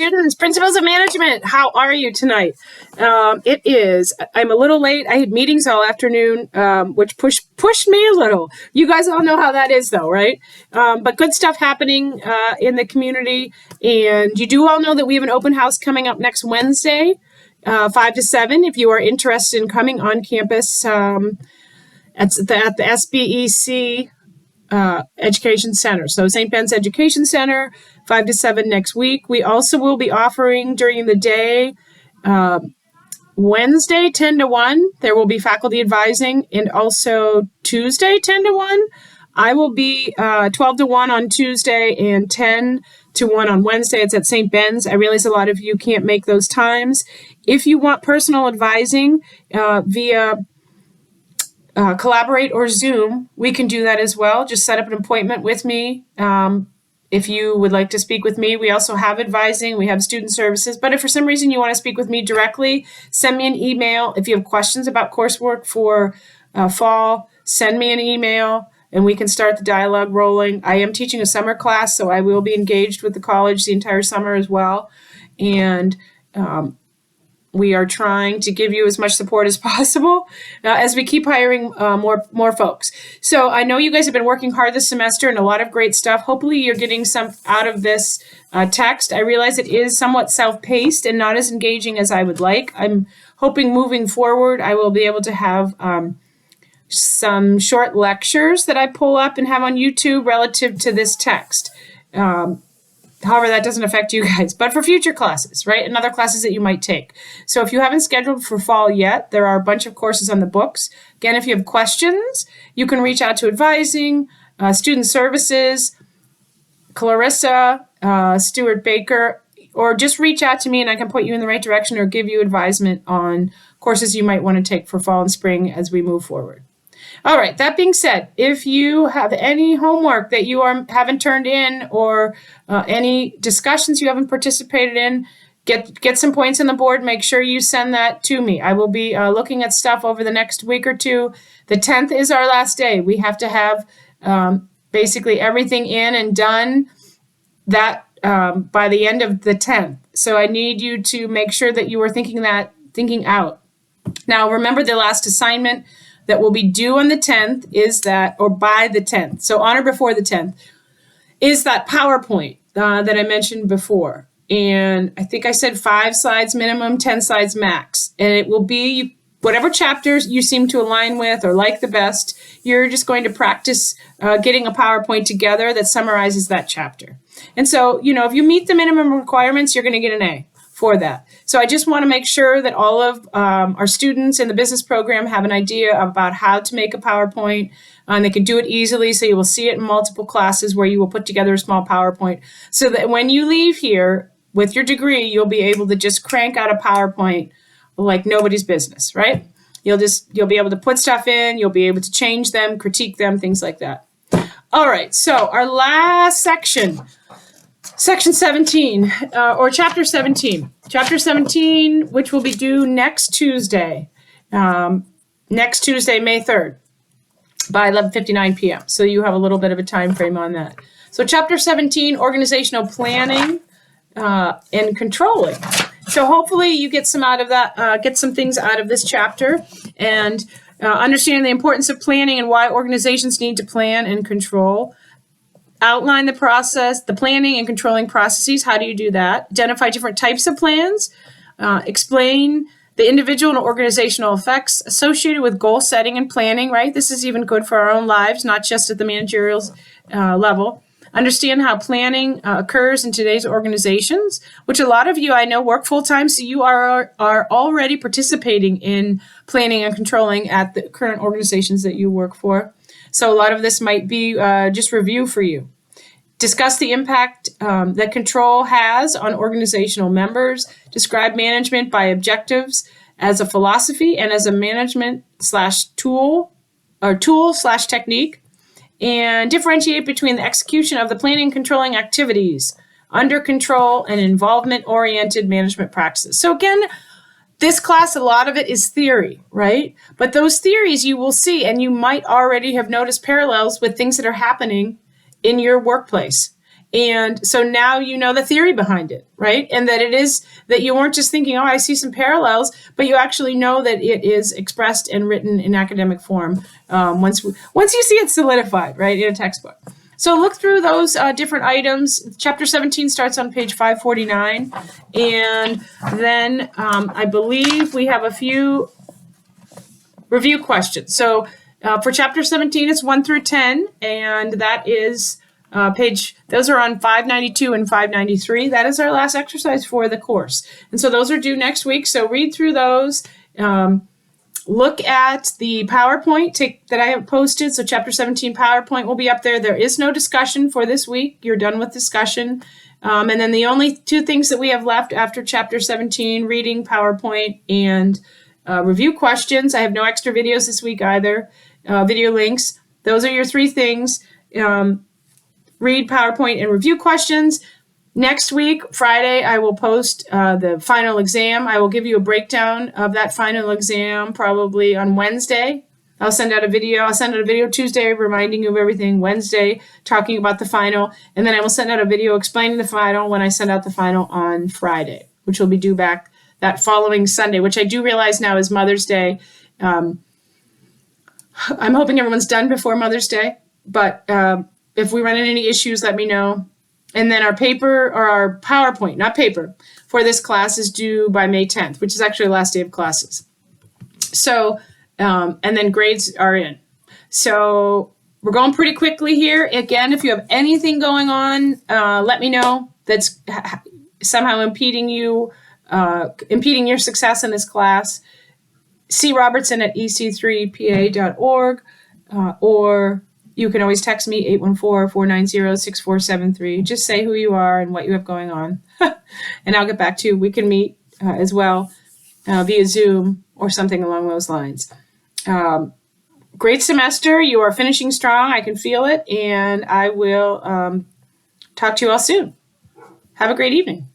students, principles of management, how are you tonight? I'm a little late. I had meetings all afternoon, which pushed me a little. You guys all know how that is though, right? But good stuff happening in the community. And you do all know that we have an open house coming up next Wednesday, 5 to 7, if you are interested in coming on campus at the SBEC Education Center. So St. Ben's Education Center, 5 to 7 next week. We also will be offering during the day, Wednesday, 10 to 1. There will be faculty advising, and also Tuesday, 10 to 1. I will be 12 to 1 on Tuesday and 10 to 1 on Wednesday. It's at St. Ben's. I realize a lot of you can't make those times. If you want personal advising via Collaborate or Zoom, we can do that as well. Just set up an appointment with me. If you would like to speak with me, we also have advising, we have student services. But if for some reason you want to speak with me directly, send me an email. If you have questions about coursework for fall, send me an email and we can start the dialogue rolling. I am teaching a summer class, so I will be engaged with the college the entire summer as well. And we are trying to give you as much support as possible as we keep hiring more folks. So I know you guys have been working hard this semester and a lot of great stuff. Hopefully you're getting some out of this text. I realize it is somewhat self-paced and not as engaging as I would like. I'm hoping moving forward, I will be able to have some short lectures that I pull up and have on YouTube relative to this text. However, that doesn't affect you guys, but for future classes, right? And other classes that you might take. So if you haven't scheduled for fall yet, there are a bunch of courses on the books. Again, if you have questions, you can reach out to advising, student services, Clarissa, Stuart Baker, or just reach out to me and I can point you in the right direction or give you advisement on courses you might want to take for fall and spring as we move forward. All right, that being said, if you have any homework that you haven't turned in or any discussions you haven't participated in, get some points on the board. Make sure you send that to me. I will be looking at stuff over the next week or two. The 10th is our last day. We have to have basically everything in and done that by the end of the 10th. So I need you to make sure that you are thinking out. Now, remember the last assignment that will be due on the 10th is that, or by the 10th, so on or before the 10th, is that PowerPoint that I mentioned before. And I think I said 5 slides minimum, 10 slides max. And it will be whatever chapters you seem to align with or like the best. You're just going to practice getting a PowerPoint together that summarizes that chapter. And so, if you meet the minimum requirements, you're going to get an A for that. So I just want to make sure that all of our students in the business program have an idea about how to make a PowerPoint, and they can do it easily. So you will see it in multiple classes where you will put together a small PowerPoint so that when you leave here with your degree, you'll be able to just crank out a PowerPoint like nobody's business, right? You'll be able to put stuff in, you'll be able to change them, critique them, things like that. All right, so our last section. Section 17, or Chapter 17. Chapter 17, which will be due next Tuesday, May 3rd, by 11:59 p.m. So you have a little bit of a time frame on that. So Chapter 17, organizational planning and controlling. So hopefully you get some out of that, get some things out of this chapter, and understand the importance of planning and why organizations need to plan and control. Outline the process, the planning and controlling processes. How do you do that? Identify different types of plans. Explain the individual and organizational effects associated with goal setting and planning, right? This is even good for our own lives, not just at the managerial level. Understand how planning occurs in today's organizations, which a lot of you I know work full-time, so you are already participating in planning and controlling at the current organizations that you work for. So a lot of this might be just review for you. Discuss the impact that control has on organizational members. Describe management by objectives as a philosophy and as a management /tool or tool/technique. And differentiate between the execution of the planning and controlling activities, under control, and involvement-oriented management practices. So again, this class, a lot of it is theory, right? But those theories you will see, and you might already have noticed parallels with things that are happening in your workplace. And so now you know the theory behind it, right? And that it is that you weren't just thinking, oh, I see some parallels, but you actually know that it is expressed and written in academic form once you see it solidified, right, in a textbook. So look through those different items. Chapter 17 starts on page 549. And then I believe we have a few review questions. So for chapter 17, it's 1 through 10, and that is those are on 592 and 593. That is our last exercise for the course. And so those are due next week. So read through those. Look at the PowerPoint that I have posted. So chapter 17 PowerPoint will be up there. There is no discussion for this week. You're done with discussion. And then the only two things that we have left after chapter 17, reading, PowerPoint, and review questions. I have no extra videos this week either. Video links. Those are your three things. Read, PowerPoint, and review questions. Next week, Friday, I will post the final exam. I will give you a breakdown of that final exam probably on Wednesday. I'll send out a video. I'll send out a video Tuesday reminding you of everything. Wednesday, talking about the final. And then I will send out a video explaining the final when I send out the final on Friday, which will be due back that following Sunday, which I do realize now is Mother's Day. I'm hoping everyone's done before Mother's Day. But if we run into any issues, let me know. And then our paper, or our PowerPoint, not paper, for this class is due by May 10th, which is actually the last day of classes. So, and then grades are in. So we're going pretty quickly here. Again, if you have anything going on, let me know that's somehow impeding your success in this class. C. Robertson at ec3pa.org, or you can always text me, 814-490-6473. Just say who you are and what you have going on, and I'll get back to you. We can meet as well via Zoom or something along those lines. Great semester. You are finishing strong. I can feel it, and I will talk to you all soon. Have a great evening.